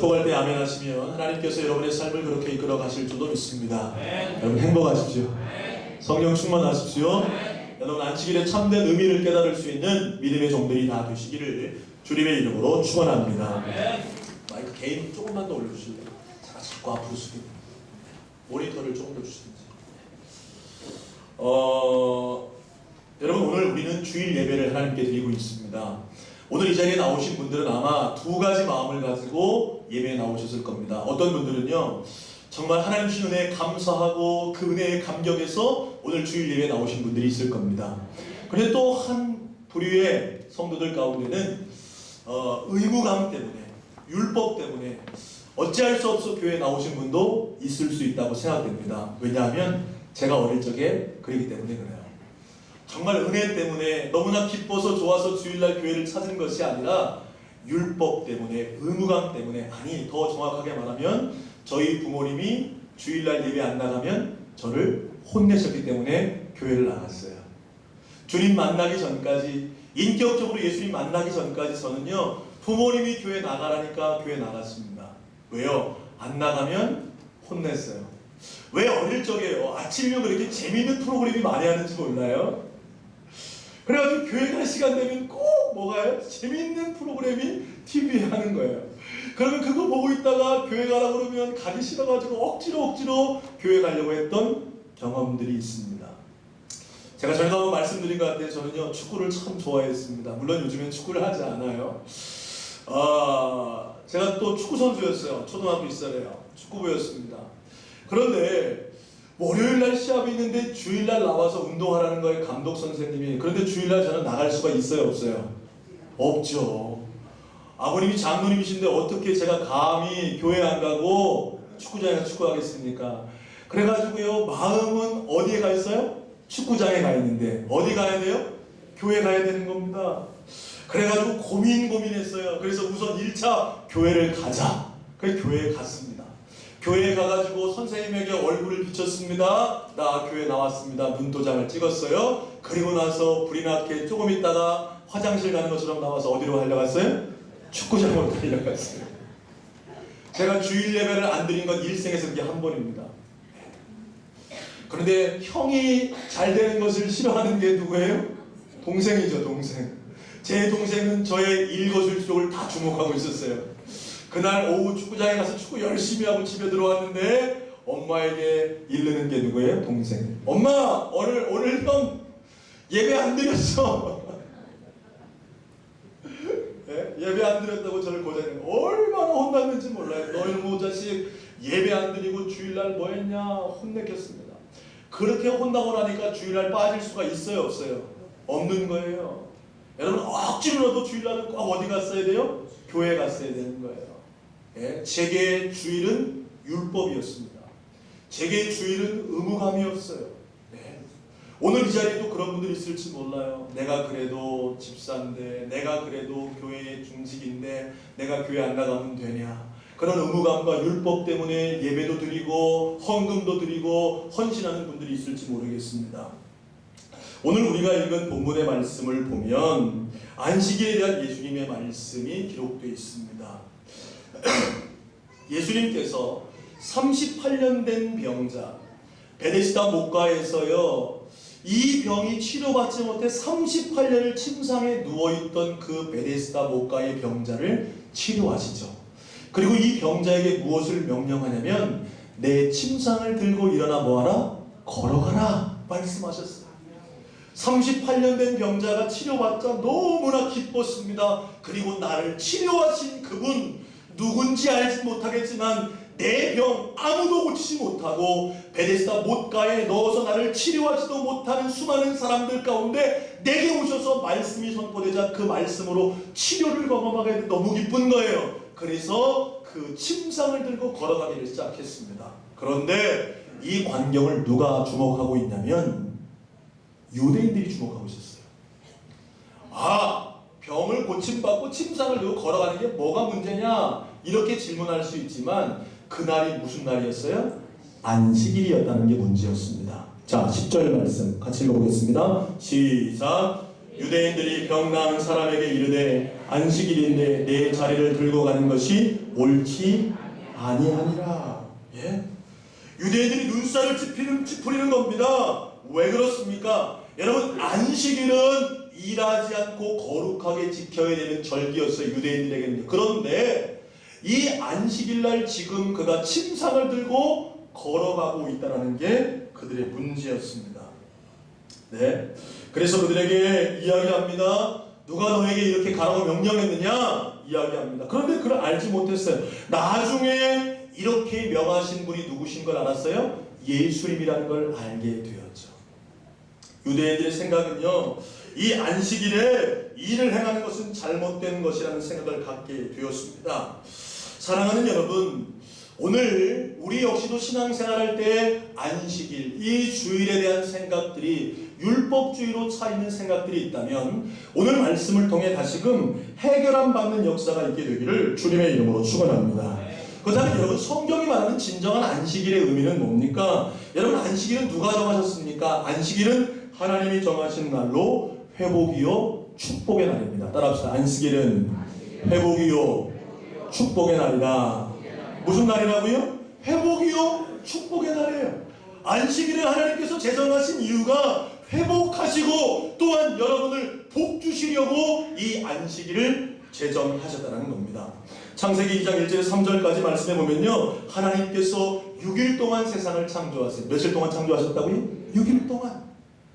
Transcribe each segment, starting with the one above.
축복할 때 아멘 하시면 하나님께서 여러분의 삶을 그렇게 이끌어 가실 줄도 믿습니다. 여러분 행복하십시오. 성령 충만하십시오. 여러분 안식일의 참된 의미를 깨달을 수 있는 믿음의 종들이 다 되시기를 주님의 이름으로 축원합니다. 마이크 개인 조금만 더 올려주실래요? 자꾸 앞으로 숙이고 모니터를 조금 더 주시든지. 여러분 오늘 우리는 주일 예배를 하나님께 드리고 있습니다. 오늘 이 자리에 나오신 분들은 아마 두 가지 마음을 가지고 예배에 나오셨을 겁니다. 어떤 분들은요, 정말 하나님 주신 은혜에 감사하고 그 은혜에 감격해서 오늘 주일 예배에 나오신 분들이 있을 겁니다. 그런데 또 한 부류의 성도들 가운데는 의무감 때문에, 율법 때문에 어찌할 수 없어 교회에 나오신 분도 있을 수 있다고 생각됩니다. 왜냐하면 제가 어릴 적에 그러기 때문에 그래요. 정말 은혜 때문에 너무나 기뻐서 좋아서 주일날 교회를 찾은 것이 아니라 율법 때문에, 의무감 때문에, 아니 더 정확하게 말하면 저희 부모님이 주일날 예배 안 나가면 저를 혼내셨기 때문에 교회를 나갔어요. 주님 만나기 전까지, 인격적으로 예수님 만나기 전까지 저는요, 부모님이 교회 나가라니까 교회 나갔습니다. 왜요? 안 나가면 혼냈어요. 왜 어릴 적에요? 아침이면 그렇게 재미있는 프로그램이 많이 하는지 몰라요? 그래가지고 교회 갈 시간 되면 꼭 뭐가요? 재미있는 프로그램이 TV에 하는 거예요. 그러면 그거 보고 있다가 교회 가라고 그러면 가기 싫어가지고 억지로 교회 가려고 했던 경험들이 있습니다. 제가 전에도 한번 말씀드린 것 같아요. 저는요, 축구를 참 좋아했습니다. 물론 요즘엔 축구를 하지 않아요. 제가 또 축구 선수였어요. 초등학교 시절에요. 축구부였습니다. 그런데 월요일날 시합이 있는데 주일날 나와서 운동하라는 거예요, 감독 선생님이. 그런데 주일날 저는 나갈 수가 있어요, 없어요? 없죠. 아버님이 장로님이신데 어떻게 제가 감히 교회 안 가고 축구장에 가서 축구하겠습니까? 그래가지고요, 마음은 어디에 가 있어요? 축구장에 가 있는데 어디 가야 돼요? 교회 가야 되는 겁니다. 그래가지고 고민했어요. 그래서 우선 1차 교회를 가자. 그래서 교회에 갔습니다. 교회에 가가지고 선생님에게 얼굴을 비쳤습니다. 나 교회 나왔습니다. 눈도장을 찍었어요. 그리고 나서 불이 났게 조금 있다가 화장실 가는 것처럼 나와서 어디로 달려갔어요? 축구장으로 달려갔어요. 제가 주일 예배를 안 드린 건 일생에서 그게 한 번입니다. 그런데 형이 잘 되는 것을 싫어하는 게 누구예요? 동생이죠, 동생. 제 동생은 저의 일거수일투족을 다 주목하고 있었어요. 그날 오후 축구장에 가서 축구 열심히 하고 집에 들어왔는데 엄마에게 이르는 게 누구예요? 동생. 엄마! 오늘 형 예배 안 드렸어. 네? 예배 안 드렸다고 저를 고자는 얼마나 혼났는지 몰라요. 너희는 자식 예배 안 드리고 주일날 뭐 했냐 혼내켰습니다. 그렇게 혼나고 나니까 주일날 빠질 수가 있어요, 없어요? 없는 거예요. 여러분 억지로라도 주일날은 꼭 어디 갔어야 돼요? 교회 갔어야 되는 거예요. 예, 제게 주일은 율법이었습니다. 제게 주일은 의무감이었어요. 네. 오늘 이 자리에도 그런 분들이 있을지 몰라요. 내가 그래도 집사인데, 내가 그래도 교회의 중직인데 내가 교회 안 나가면 되냐. 그런 의무감과 율법 때문에 예배도 드리고 헌금도 드리고 헌신하는 분들이 있을지 모르겠습니다. 오늘 우리가 읽은 본문의 말씀을 보면 안식일에 대한 예수님의 말씀이 기록되어 있습니다. 예수님께서 38년 된 병자 베데스다 목가에서요, 이 병이 치료받지 못해 38년을 침상에 누워있던 그 베데스다 목가의 병자를 치료하시죠. 그리고 이 병자에게 무엇을 명령하냐면 내 침상을 들고 일어나 뭐하라? 걸어가라 말씀하셨어요. 38년 된 병자가 치료받자 너무나 기뻤습니다. 그리고 나를 치료하신 그분, 누군지 알지 못하겠지만 내 병 아무도 고치지 못하고 베데스다 못가에 넣어서 나를 치료하지도 못하는 수많은 사람들 가운데 내게 오셔서 말씀이 선포되자 그 말씀으로 치료를 경험하게 돼 너무 기쁜 거예요. 그래서 그 침상을 들고 걸어가기를 시작했습니다. 그런데 이 광경을 누가 주목하고 있냐면 유대인들이 주목하고 있었어요. 병을 고침받고 침상을 들고 걸어가는 게 뭐가 문제냐? 이렇게 질문할 수 있지만 그날이 무슨 날이었어요? 안식일이었다는 게 문제였습니다. 자, 10절 말씀 같이 읽어보겠습니다. 시작! 유대인들이 병 나은 사람에게 이르되 안식일인데 내 자리를 들고 가는 것이 옳지 아니하니라. 예? 유대인들이 눈살을 찌푸리는 겁니다. 왜 그렇습니까? 여러분, 안식일은 일하지 않고 거룩하게 지켜야 되는 절기였어요, 유대인들에게는. 그런데 이 안식일날 지금 그가 침상을 들고 걸어가고 있다는 게 그들의 문제였습니다. 네, 그래서 그들에게 이야기합니다. 누가 너에게 이렇게 가라고 명령했느냐? 이야기합니다. 그런데 그걸 알지 못했어요. 나중에 이렇게 명하신 분이 누구신 걸 알았어요? 예수님이라는 걸 알게 되었죠. 유대인들의 생각은요, 이 안식일에 일을 행하는 것은 잘못된 것이라는 생각을 갖게 되었습니다. 사랑하는 여러분, 오늘 우리 역시도 신앙생활할 때 안식일, 이 주일에 대한 생각들이 율법주의로 차 있는 생각들이 있다면 오늘 말씀을 통해 다시금 해결함 받는 역사가 있게 되기를 주님의 이름으로 축원합니다. 그 다음에 여러분, 성경이 말하는 진정한 안식일의 의미는 뭡니까? 여러분, 안식일은 누가 정하셨습니까? 안식일은 하나님이 정하신 날로 회복이요 축복의 날입니다. 따라합시다. 안식일은 회복이요 축복의 날이다. 무슨 날이라고요? 회복이요 축복의 날이에요. 안식일을 하나님께서 제정하신 이유가 회복하시고 또한 여러분을 복 주시려고 이 안식일을 제정하셨다는 겁니다. 창세기 2장 1절에서 3절까지 말씀해 보면요, 하나님께서 6일 동안 세상을 창조하세요. 며칠 동안 창조하셨다고요? 6일 동안.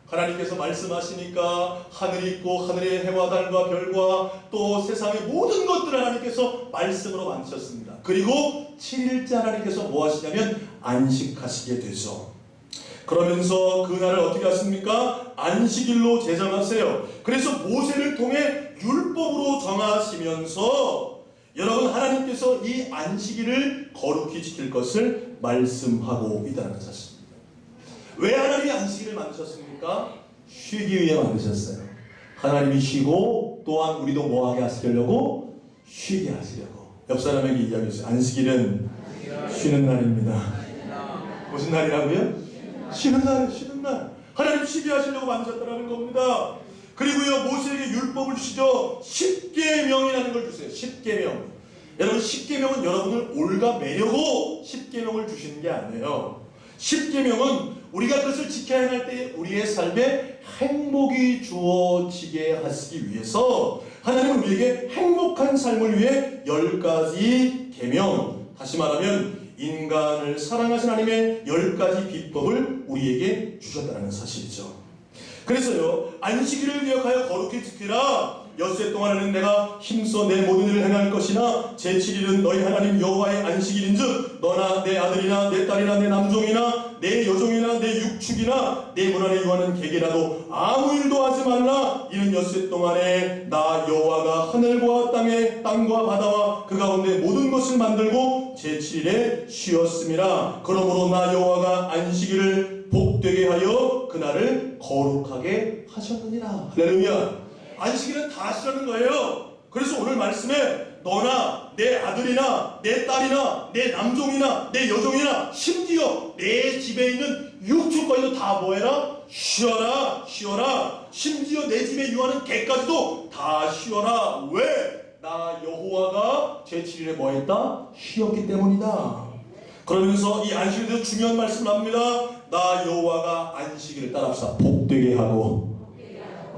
하나님께서 말씀하시니까 하늘이 있고 하늘의 해와 달과 별과 또 세상의 모든 것들을 하나님께서 말씀으로 만드셨습니다. 그리고 7일째 하나님께서 뭐 하시냐면 안식하시게 되죠. 그러면서 그날을 어떻게 하십니까? 안식일로 제정하세요. 그래서 모세를 통해 율법으로 정하시면서 여러분, 하나님께서 이 안식일을 거룩히 지킬 것을 말씀하고 있다는 사실입니다. 왜 하나님이 안식일을 만드셨습니까? 쉬기 위해 만드셨어요. 하나님이 쉬고 또한 우리도 뭐하게 하시려고? 쉬게 하시려고. 옆 사람에게 이야기했어요. 안식일은 쉬는 날입니다. 무슨 날이라고요? 쉬는 날, 쉬는 날. 하나님 쉬게 하시려고 만드셨다는 겁니다. 그리고요, 모세에게 율법을 주시죠. 십계명이라는 걸 주세요. 십계명. 여러분, 십계명은 여러분을 올가매려고 십계명을 주시는 게 아니에요. 십계명은 우리가 그것을 지켜야 할 때 우리의 삶에 행복이 주어지게 하시기 위해서 하나님은 우리에게 행복한 삶을 위해 10가지 계명, 다시 말하면 인간을 사랑하신 하나님의 10가지 비법을 우리에게 주셨다는 사실이죠. 그래서요, 안식일을 기억하여 거룩히 지키라. 엿새 동안에는 내가 힘써 내 모든 일을 행할 것이나 제7일은 너희 하나님 여호와의 안식일인즉 너나 내 아들이나 내 딸이나 내 남종이나 내 여종이나 내 육축이나 내 문 안에 유하는 객이라도 아무 일도 하지 말라. 이는 엿새 동안에 나 여호와가 하늘과 땅과 바다와 그 가운데 모든 것을 만들고 제7일에 쉬었음이라. 그러므로 나 여호와가 안식일을 복되게 하여 그날을 거룩하게 하셨느니라. 할렐루야. 안식일은 다 하시라는 거예요. 그래서 오늘 말씀에 너나 내 아들이나 내 딸이나 내 남종이나 내 여종이나 심지어 내 집에 있는 육축까지도 다 뭐해라? 쉬어라, 쉬어라. 심지어 내 집에 유하는 개까지도 다 쉬어라. 왜? 나 여호와가 제7일에 뭐했다? 쉬었기 때문이다. 그러면서 이 안식일에 대해서 중요한 말씀을 합니다. 나 여호와가 안식일을 따라합시다. 복되게 하고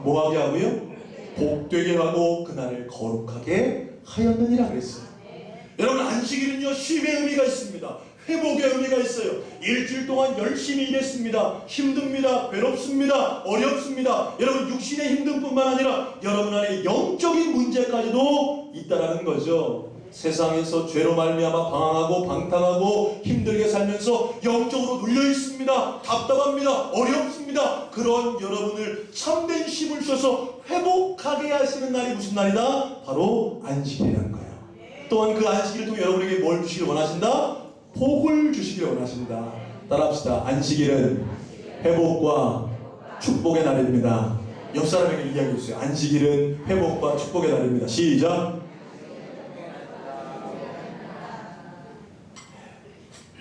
뭐하게 하고요? 복되게 하고 그날을 거룩하게 하였느니라 그랬어요. 여러분, 안식일은요 쉼의 의미가 있습니다. 회복의 의미가 있어요. 일주일 동안 열심히 일했습니다. 힘듭니다. 괴롭습니다. 어렵습니다. 여러분, 육신의 힘듦 뿐만 아니라 여러분 안에 영적인 문제까지도 있다라는 거죠. 세상에서 죄로 말미암아 방황하고 방탕하고 힘들게 살면서 영적으로 눌려 있습니다. 답답합니다. 어렵습니다. 그런 여러분을 참된 힘을 주셔서 회복하게 하시는 날이 무슨 날이다? 바로 안식일이라는 거예요. 또한 그 안식일을 통해 여러분에게 뭘 주시길 원하신다? 복을 주시길 원하신다. 따라합시다. 안식일은 회복과 축복의 날입니다. 옆 사람에게 이야기해 주세요. 안식일은 회복과 축복의 날입니다. 시작.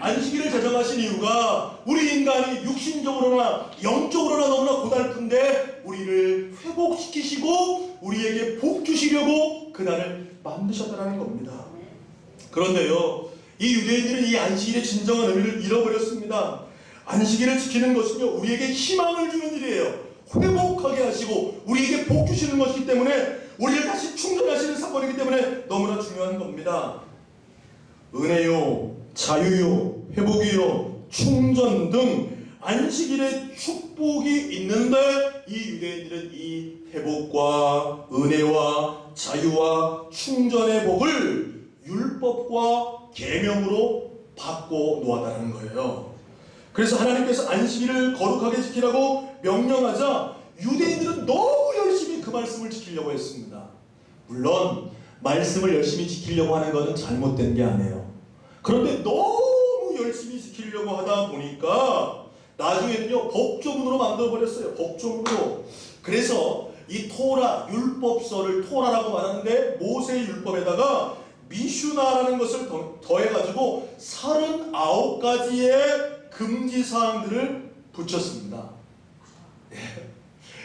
안식일을 제정하신 이유가 우리 인간이 육신적으로나 영적으로나 너무나 고달픈데 우리를 회복시키시고 우리에게 복 주시려고 그날을 만드셨다는 겁니다. 그런데요, 이 유대인들은 이 안식일의 진정한 의미를 잃어버렸습니다. 안식일을 지키는 것은요, 우리에게 희망을 주는 일이에요. 회복하게 하시고 우리에게 복 주시는 것이기 때문에, 우리를 다시 충전하시는 사건이기 때문에 너무나 중요한 겁니다. 은혜요, 자유요, 회복이요, 충전 등 안식일에 축복이 있는데, 이 유대인들은 이 회복과 은혜와 자유와 충전의 복을 율법과 계명으로 받고 놓았다는 거예요. 그래서 하나님께서 안식일을 거룩하게 지키라고 명령하자 유대인들은 너무 열심히 그 말씀을 지키려고 했습니다. 물론 말씀을 열심히 지키려고 하는 것은 잘못된 게 아니에요. 그런데 너무 열심히 지키려고 하다 보니까 나중에는요, 법조문으로 만들어버렸어요. 법조문으로. 그래서 이 토라, 율법서를 토라라고 말하는데, 모세의 율법에다가 미슈나라는 것을 더해가지고 39가지의 금지사항들을 붙였습니다.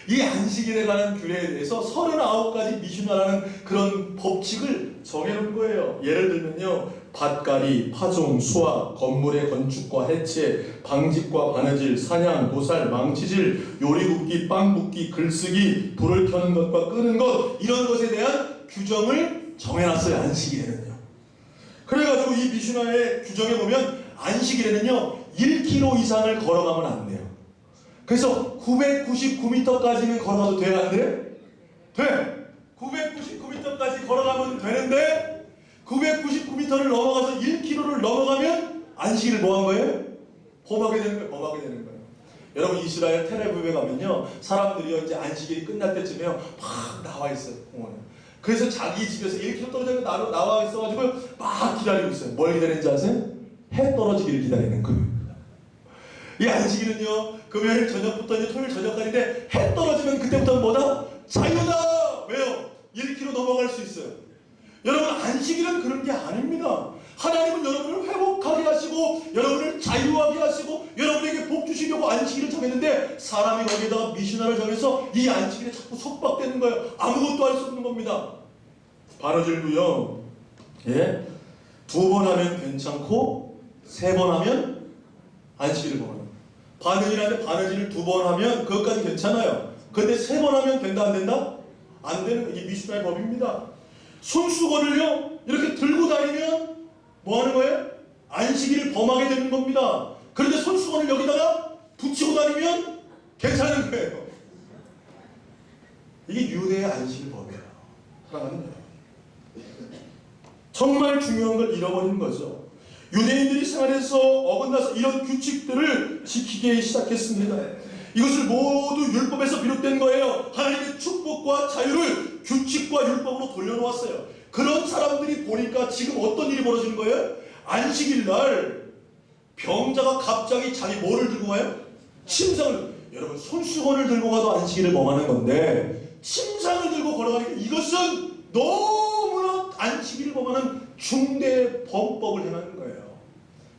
이 안식일에 관한 규례에 대해서 39가지 미슈나라는 그런 법칙을 정해놓은 거예요. 예를 들면요, 밭갈이, 파종, 수확, 건물의 건축과 해체, 방직과 바느질, 사냥, 도살, 망치질, 요리 굽기, 빵 굽기, 글쓰기, 불을 켜는 것과 끄는 것, 이런 것에 대한 규정을 정해놨어요, 안식일에는요. 그래가지고 이 미슈나의 규정에 보면 안식일에는요 1km 이상을 걸어가면 안 돼요. 그래서 999m까지는 걸어가도 돼야 안 돼? 돼! 999m까지 걸어가면 되는데, 999m를 넘어가서 1km를 넘어가면 안식일을 뭐 한 거예요? 범하게 되는 거예요. 범하게 되는 거예요. 여러분, 이스라엘 텔아비브에 가면요, 사람들이요 이제 안식일이 끝날 때쯤에요 막 나와 있어요, 공원에. 그래서 자기 집에서 1km 떨어져 나와 있어가지고 막 기다리고 있어요. 뭘 기다리는지 아세요? 해 떨어지기를 기다리는 거예요. 이 안식일은요, 금요일 저녁부터 이제 토요일 저녁까지인데, 해 떨어지면 그때부터는 뭐다? 자유다! 왜요? 1km 넘어갈 수 있어요. 여러분, 안식일은 그런 게 아닙니다. 하나님은 여러분을 회복하게 하시고, 여러분을 자유하게 하시고, 여러분에게 복 주시려고 안식일을 정했는데, 사람이 거기에다가 미시나를 정해서 이 안식일에 자꾸 속박되는 거예요. 아무것도 할 수 없는 겁니다. 바느질도요, 예? 2번 하면 괜찮고 3번 하면 안식일을 먹어요. 바느질하는데 바느질을 2번 하면 그것까지 괜찮아요. 근데 3번 하면 된다 안 된다? 안 되는 거, 이게 미슈나의 법입니다. 손수건을요 이렇게 들고 다니면 뭐 하는 거예요? 안식일을 범하게 되는 겁니다. 그런데 손수건을 여기다가 붙이고 다니면 괜찮은 거예요. 이게 유대의 안식일 법이에요. 사랑하는 거예요. 정말 중요한 걸 잃어버린 거죠. 유대인들이 생활에서 어긋나서 이런 규칙들을 지키기 시작했습니다. 이것을 모두 율법에서 비롯된 거예요. 하나님의 축복과 자유를 규칙과 율법으로 돌려놓았어요. 그런 사람들이 보니까 지금 어떤 일이 벌어지는 거예요? 안식일 날 병자가 갑자기 자기 뭐를 들고 가요? 침상을. 여러분, 손수건을 들고 가도 안식일을 범하는 건데, 침상을 들고 걸어가니까 이것은 너무나 안식일을 범하는 중대 범법을 행하는 거예요.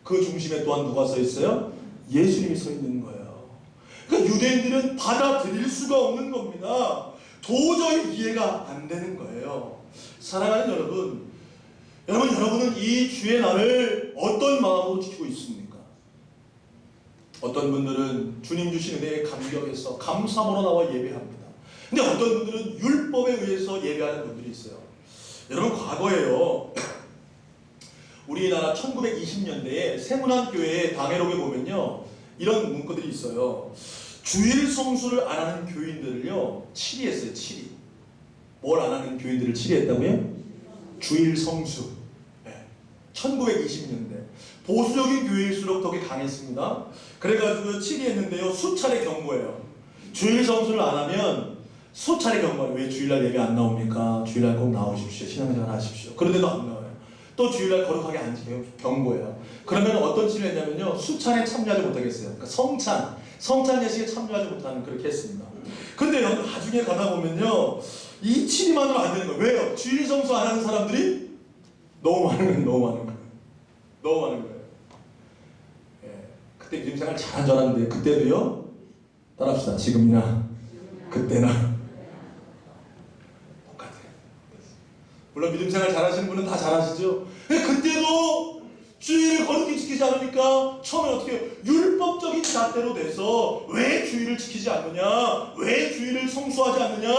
그 중심에 또한 누가 서 있어요? 예수님이 서 있는 거예요. 그러니까 유대인들은 받아들일 수가 없는 겁니다. 도저히 이해가 안 되는 거예요. 사랑하는 여러분, 여러분은 이 주의 날을 어떤 마음으로 지키고 있습니까? 어떤 분들은 주님 주신 은혜에 감격해서 감사함으로 나와 예배합니다. 근데 어떤 분들은 율법에 의해서 예배하는 분들이 있어요. 여러분, 과거에요, 우리나라 1920년대에 세문안교회의 당회록에 보면요 이런 문구들이 있어요. 주일 성수를 안 하는 교인들을요 치리했어요. 치리. 뭘 안 하는 교인들을 치리했다고요? 주일 성수. 네. 1920년대 보수적인 교회일수록 더 강했습니다. 그래가지고 치리했는데요, 수차례 경고해요. 주일 성수를 안 하면 수차례 경고해요. 왜 주일날 예배 안 나옵니까? 주일날 꼭 나오십시오. 신앙생활 하십시오. 그런데도 안 나와요. 또 주일날 거룩하게 안 지켜요. 경고해요. 그러면 어떤 치를 했냐면요, 수찬에 참여하지 못하겠어요. 그러니까 성찬 예식에 참여하지 못하는, 그렇게 했습니다. 근데 나중에 가다 보면요, 이 치리만으로 안 되는 거예요. 왜요? 주일 성수 안 하는 사람들이 너무 많은 거예요. 예. 그때 믿음 생활 잘한 줄 알았는데, 그때도요, 따라합시다. 지금이나 그때나 물론 믿음 생활 잘하시는 분은 다 잘하시죠. 그때도 주일을 거룩히 지키지 않으니까 처음에 어떻게 해요? 율법적인 잣대로 돼서 왜 주일을 지키지 않느냐? 왜 주일을 성수하지 않느냐?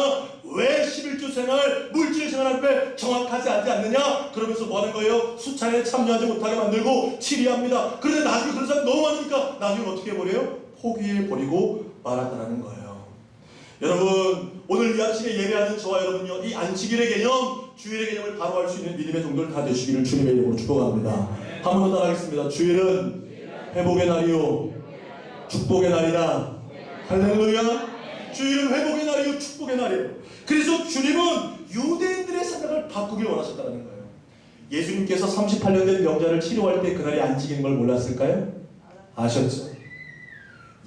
왜 11주 생활, 물질 생활 앞에 정확하지 않느냐? 그러면서 뭐 하는 거예요? 수찬에 참여하지 못하게 만들고 치리합니다. 그런데 나중에 그런 사람 너무 많으니까 나중에 어떻게 해버려요? 포기해버리고 말았다는 거예요. 여러분, 오늘 이 아침에 예배하는 저와 여러분요, 이 안식일의 개념, 주일의 개념을 바로 할 수 있는 믿음의 종들 다 되시기를 주님의 이름으로 축복합니다. 한 번 더 따라하겠습니다. 주일은 회복의 날이요 축복의 날이다. 할렐루야. 주일은 회복의 날이요 축복의 날이에요. 그래서 주님은 유대인들의 생각을 바꾸길 원하셨다는 거예요. 예수님께서 38년 된 병자를 치료할 때 그날이 안식일인 걸 몰랐을까요? 아셨죠?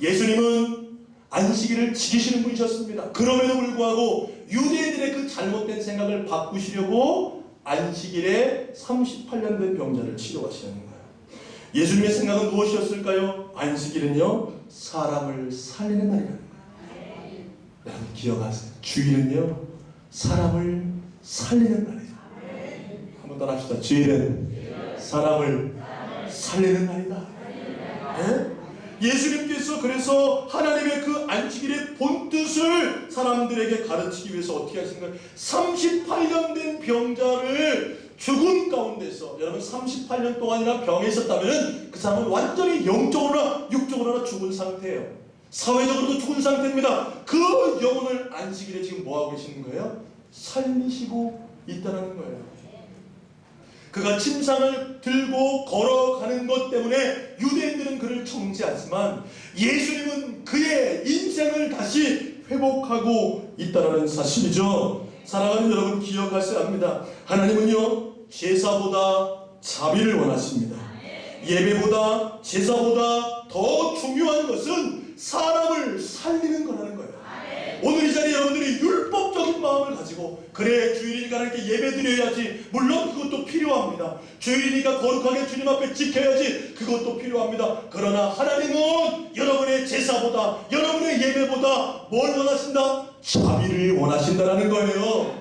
예수님은 안식일을 지키시는 분이셨습니다. 그럼에도 불구하고 유대인들의 그 잘못된 생각을 바꾸시려고 안식일에 38년 된 병자를 치료하시는 거예요. 예수님의 생각은 무엇이었을까요? 안식일은요, 사람을 살리는 날이라는 거예요. 여러분 기억하세요. 주일은요, 사람을 살리는 날이에요. 한번 따라합시다. 주일은 사람을 살리는 날이다. 네? 예수님께서 그래서 하나님의 그 안식일의 본뜻을 사람들에게 가르치기 위해서 어떻게 하신 거예요? 38년 된 병자를 죽은 가운데서, 여러분 38년 동안이나 병에 있었다면 그 사람은 완전히 영적으로나 육적으로나 죽은 상태예요. 사회적으로도 죽은 상태입니다. 그 영혼을 안식일에 지금 뭐하고 계시는 거예요? 살리시고 있다는 거예요. 그가 침상을 들고 걸어가는 것 때문에 유대인들은 그를 정죄하지만 예수님은 그의 인생을 다시 회복하고 있다는 사실이죠. 사랑하는 여러분 기억하셔야 합니다. 하나님은요, 제사보다 자비를 원하십니다. 예배보다 제사보다 더 중요한 것은 사람을 살리는 거라는 거예요. 오늘 이 자리에 여러분들이 율법적인 마음을 가지고, 그래 주일이니까 하나님께 예배 드려야지, 물론 그것도 필요합니다. 주일이니까 거룩하게 주님 앞에 지켜야지, 그것도 필요합니다. 그러나 하나님은 여러분의 제사보다, 여러분의 예배보다 뭘 원하신다? 자비를 원하신다라는 거예요.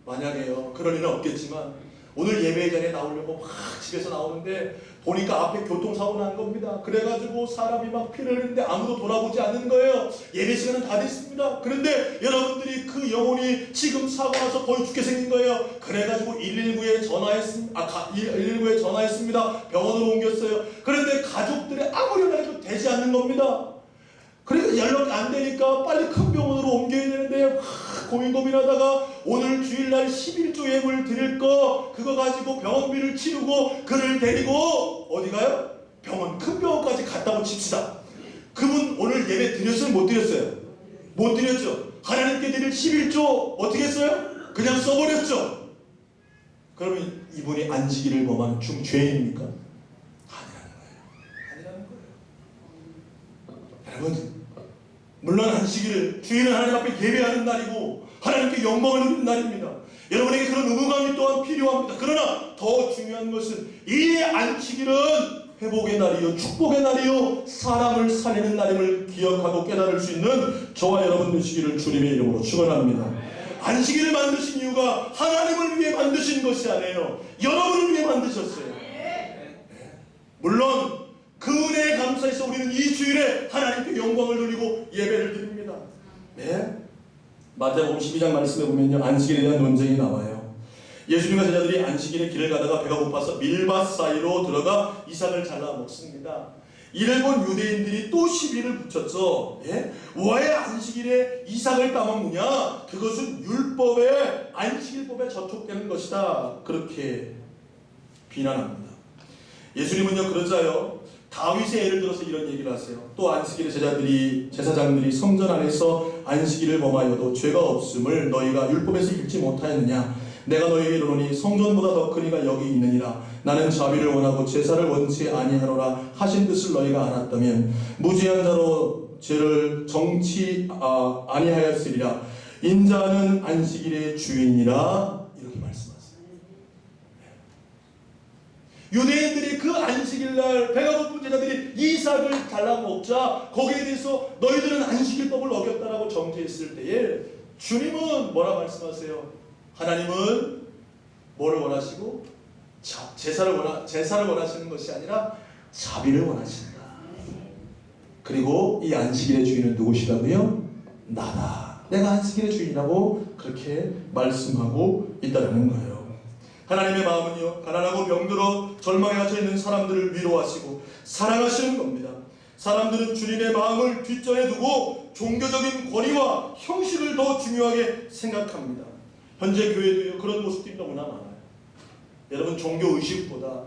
만약에요, 그럴 일은 없겠지만 오늘 예배 자리에 나오려고 막 집에서 나오는데 보니까 앞에 교통사고 난 겁니다. 그래가지고 사람이 막 피를 흘리는데 아무도 돌아보지 않는 거예요. 예배 시간은 다 됐습니다. 그런데 여러분들이 그 영혼이 지금 사고 나서 거의 죽게 생긴 거예요. 그래가지고 119에 전화했습니다. 병원으로 옮겼어요. 그런데 가족들이 아무리 연락해도 되지 않는 겁니다. 그러니까 연락이 안 되니까 빨리 큰 병원으로 옮겨야 되는데 고민하다가 오늘 주일날 11조 예물을 드릴 거, 그거 가지고 병원비를 치르고 그를 데리고 어디 가요? 병원, 큰 병원까지 갔다고 칩시다. 그분 오늘 예배 드렸어요? 못 드렸어요? 못 드렸죠. 하나님께 드릴 11조 어떻게 했어요? 그냥 써버렸죠. 그러면 이분이 안식일을 범한 중죄인입니까? 아니라는 거예요. 여러분, 물론 안식일을, 주일은 하나님 앞에 예배하는 날이고 하나님께 영광을 누리는 날입니다. 여러분에게 그런 의무감이 또한 필요합니다. 그러나 더 중요한 것은 이 안식일은 회복의 날이요 축복의 날이요 사람을 살리는 날임을 기억하고 깨달을 수 있는 저와 여러분 되시기를 주님의 이름으로 축원합니다. 안식일을 만드신 이유가 하나님을 위해 만드신 것이 아니에요. 여러분을 위해 만드셨어요. 물론 그 은혜에 감사해서 우리는 이 주일에 하나님께 영광을 돌리고 예배를 드립니다. 네? 마태복음 12장 말씀에 보면요, 안식일에 대한 논쟁이 나와요. 예수님과 제자들이 안식일에 길을 가다가 배가 고파서 밀밭 사이로 들어가 이삭을 잘라 먹습니다. 이를 본 유대인들이 또 시비를 붙였죠. 예? 왜 안식일에 이삭을 따먹느냐? 그것은 율법에, 안식일법에 저촉되는 것이다. 그렇게 비난합니다. 예수님은요, 그러자요, 다윗의 예를 들어서 이런 얘기를 하세요. 또 안식일에 제사장들이 성전 안에서 안식일을 범하여도 죄가 없음을 너희가 율법에서 읽지 못하였느냐? 내가 너희에게 이르노니 성전보다 더 큰 이가 여기 있느니라. 나는 자비를 원하고 제사를 원치 아니하노라 하신 뜻을 너희가 알았다면 무죄한 자로 죄를 정치 아니하였으리라. 인자는 안식일의 주인이라. 이렇게 말씀하세요. 유대인들이 그 안식일날 배가 고픈 제자들이 이삭을 잘라 먹자 거기에 대해서 너희들은 안식일법을 어겼다라고 정죄했을 때에 주님은 뭐라 말씀하세요? 하나님은 뭐를 원하시고? 제사를 원하시는 것이 아니라 자비를 원하신다. 그리고 이 안식일의 주인은 누구시라고요? 나다. 내가 안식일의 주인이라고 그렇게 말씀하고 있다는 거예요. 하나님의 마음은요, 가난하고 병들어 절망에 갇혀 있는 사람들을 위로하시고 사랑하시는 겁니다. 사람들은 주님의 마음을 뒷전에 두고 종교적인 권위와 형식을 더 중요하게 생각합니다. 현재 교회도요, 그런 모습들이 너무나 많아요. 여러분, 종교 의식보다,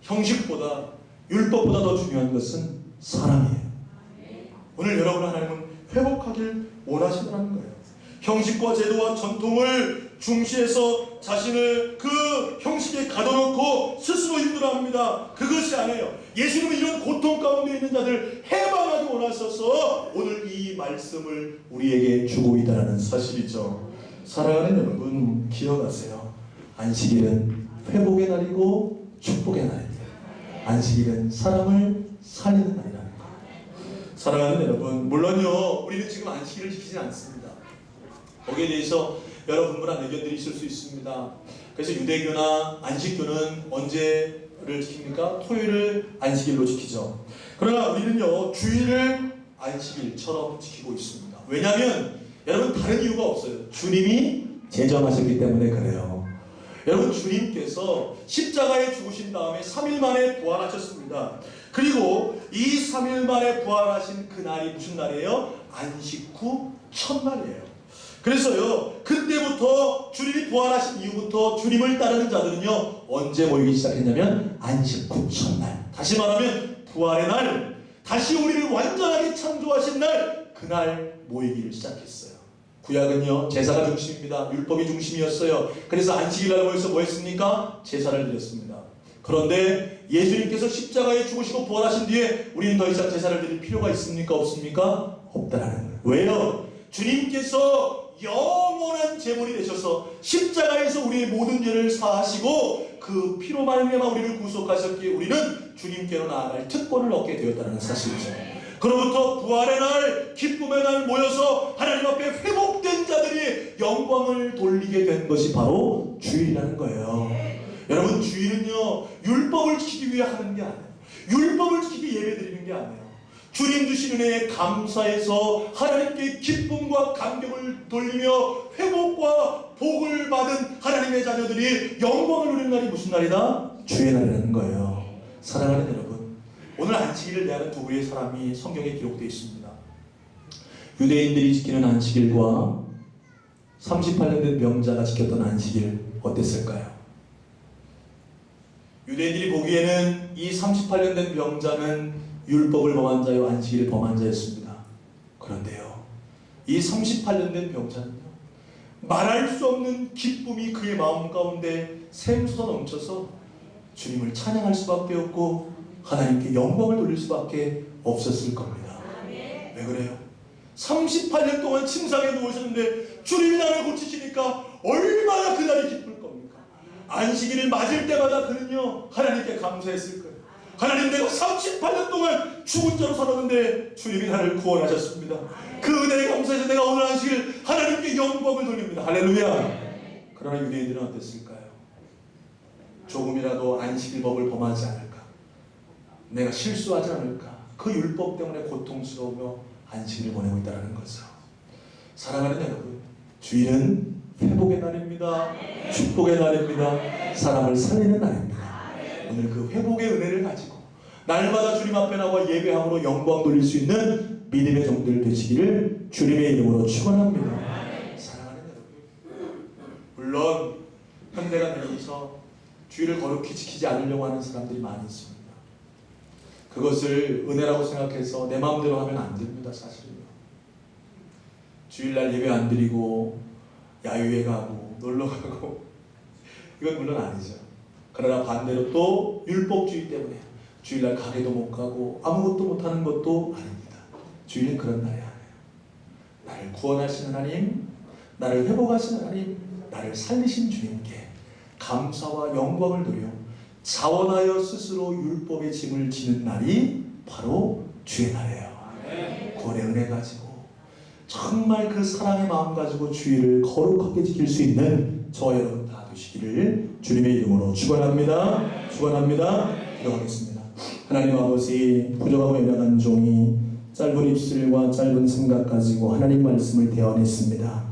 형식보다, 율법보다 더 중요한 것은 사랑이에요. 오늘 여러분, 하나님은 회복하길 원하신다는 거예요. 형식과 제도와 전통을 중시해서 자신을 그 형식에 가둬놓고 스스로 힘들어합니다. 그것이 아니에요. 예수님은 이런 고통 가운데 있는 자들을 해방하기 원하셔서 오늘 이 말씀을 우리에게 주고 있다는 사실이죠. 사랑하는 여러분, 기억하세요. 안식일은 회복의 날이고 축복의 날입니다. 안식일은 사람을 살리는 날이라는 거예요. 사랑하는 여러분, 물론요, 우리는 지금 안식일을 지키지 않습니다. 거기에 대해서 여러 분분한 의견들이 있을 수 있습니다. 그래서 유대교나 안식교는 언제를 지킵니까? 토요일을 안식일로 지키죠. 그러나 우리는요, 주일을 안식일처럼 지키고 있습니다. 왜냐하면 여러분, 다른 이유가 없어요. 주님이 제정하셨기 때문에 그래요. 여러분, 주님께서 십자가에 죽으신 다음에 3일 만에 부활하셨습니다. 그리고 이 3일 만에 부활하신 그날이 무슨 날이에요? 안식 후 첫날이에요. 그래서요, 그때부터 주님이 부활하신 이후부터 주님을 따르는 자들은요, 언제 모이기 시작했냐면 안식 후 첫날. 다시 말하면 부활의 날, 다시 우리를 완전하게 창조하신 날, 그날 모이기를 시작했어요. 구약은요, 제사가 중심입니다. 율법이 중심이었어요. 그래서 안식일날 모여서 뭐 했습니까? 제사를 드렸습니다. 그런데 예수님께서 십자가에 죽으시고 부활하신 뒤에 우리는 더 이상 제사를 드릴 필요가 있습니까? 없습니까? 없다라는 거예요. 왜요? 주님께서 영원한 제물이 되셔서 십자가에서 우리의 모든 죄를 사하시고 그 피로 말미암아 우리를 구속하셨기에 우리는 주님께로 나아갈 특권을 얻게 되었다는 사실이죠. 그로부터 부활의 날, 기쁨의 날 모여서 하나님 앞에 회복된 자들이 영광을 돌리게 된 것이 바로 주일이라는 거예요. 여러분, 주일은요, 율법을 지키기 위해 하는 게 아니에요. 율법을 지키기 예배 드리는 게 아니에요. 주님 주신 은혜에 감사해서 하나님께 기쁨과 감격을 돌리며 회복과 복을 받은 하나님의 자녀들이 영광을 누리는 날이 무슨 날이다? 주의 날이라는 거예요. 사랑하는 여러분, 오늘 안식일을 대하는 두 부류의 사람이 성경에 기록되어 있습니다. 유대인들이 지키는 안식일과 38년 된 병자가 지켰던 안식일 어땠을까요? 유대인들이 보기에는 이 38년 된 병자는 율법을 범한 자요, 안식일을 범한 자였습니다. 그런데요, 이 38년 된 병자는요, 말할 수 없는 기쁨이 그의 마음 가운데 샘솟아 넘쳐서 주님을 찬양할 수밖에 없고 하나님께 영광을 돌릴 수밖에 없었을 겁니다. 왜 그래요? 38년 동안 침상에 누우셨는데 주님이 나를 고치시니까 얼마나 그날이 기쁠 겁니까? 안식일을 맞을 때마다 그는요, 하나님께 감사했을 거예요. 하나님, 내가 38년 동안 죽은 자로 살았는데 주님이 나를 구원하셨습니다. 그 은혜에 감사해서 내가 오늘 안식일 하나님께 영광을 돌립니다. 할렐루야. 그러나 유대인들은 어땠을까요? 조금이라도 안식일 법을 범하지 않을까, 내가 실수하지 않을까, 그 율법 때문에 고통스러우며 안식일을 보내고 있다는 거죠. 사랑하는 여러분, 주일은 회복의 날입니다. 축복의 날입니다. 사람을 살리는 날입니다. 오늘 그 회복의 은혜를 가지고 날마다 주님 앞에 나와 예배함으로 영광 돌릴 수 있는 믿음의 종들 되시기를 주님의 이름으로 축원합니다. 사랑하는 여러분, 물론 현대가 되면서 주일을 거룩히 지키지 않으려고 하는 사람들이 많이 있습니다. 그것을 은혜라고 생각해서 내 마음대로 하면 안 됩니다. 사실은요, 주일날 예배 안 드리고 야유회 가고 놀러 가고 이건 물론 아니죠. 그러나 반대로 또 율법주의 때문에 주일날 가게도 못 가고 아무것도 못하는 것도 아닙니다. 주일은 그런 날이 아니에요. 나를 구원하시는 하나님, 나를 회복하시는 하나님, 나를 살리신 주님께 감사와 영광을 돌려 자원하여 스스로 율법의 짐을 지는 날이 바로 주의 날이에요. 구원의 은혜 가지고 정말 그 사랑의 마음 가지고 주일을 거룩하게 지킬 수 있는 저와 여러분 다 되시기를 주님의 이름으로 축원합니다. 축원합니다. 기도하겠습니다. 하나님 아버지, 부족하고 연약한 종이 짧은 입술과 짧은 생각 가지고 하나님 말씀을 대언했습니다.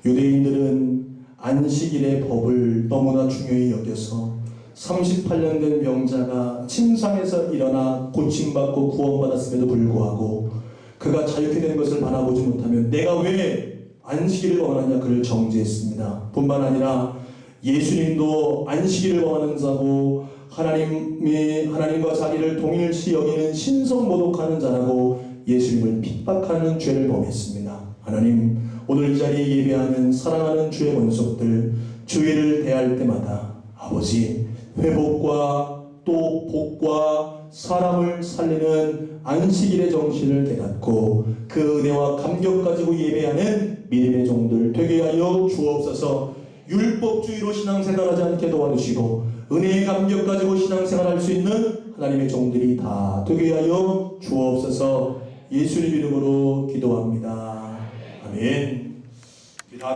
유대인들은 안식일의 법을 너무나 중요히 여겨서 38년 된 병자가 침상에서 일어나 고침받고 구원받았음에도 불구하고 그가 자유케 된 것을 바라보지 못하면 내가 왜 안식일을 원하냐 그를 정죄했습니다. 뿐만 아니라 예수님도 안식일을 원하는 자고 하나님과 자기를 동일시 여기는 신성모독하는 자라고 예수님을 핍박하는 죄를 범했습니다. 하나님, 오늘 이 자리에 예배하는 사랑하는 주의 권속들, 주일을 대할 때마다 아버지 회복과 또 복과 사람을 살리는 안식일의 정신을 깨닫고 그 은혜와 감격 가지고 예배하는 믿음의 종들 되게 하여 주옵소서. 율법주의로 신앙생활하지 않게 도와주시고 은혜의 감격 가지고 신앙생활할 수 있는 하나님의 종들이 다 되게 하여 주옵소서. 예수님 이름으로 기도합니다. 아멘.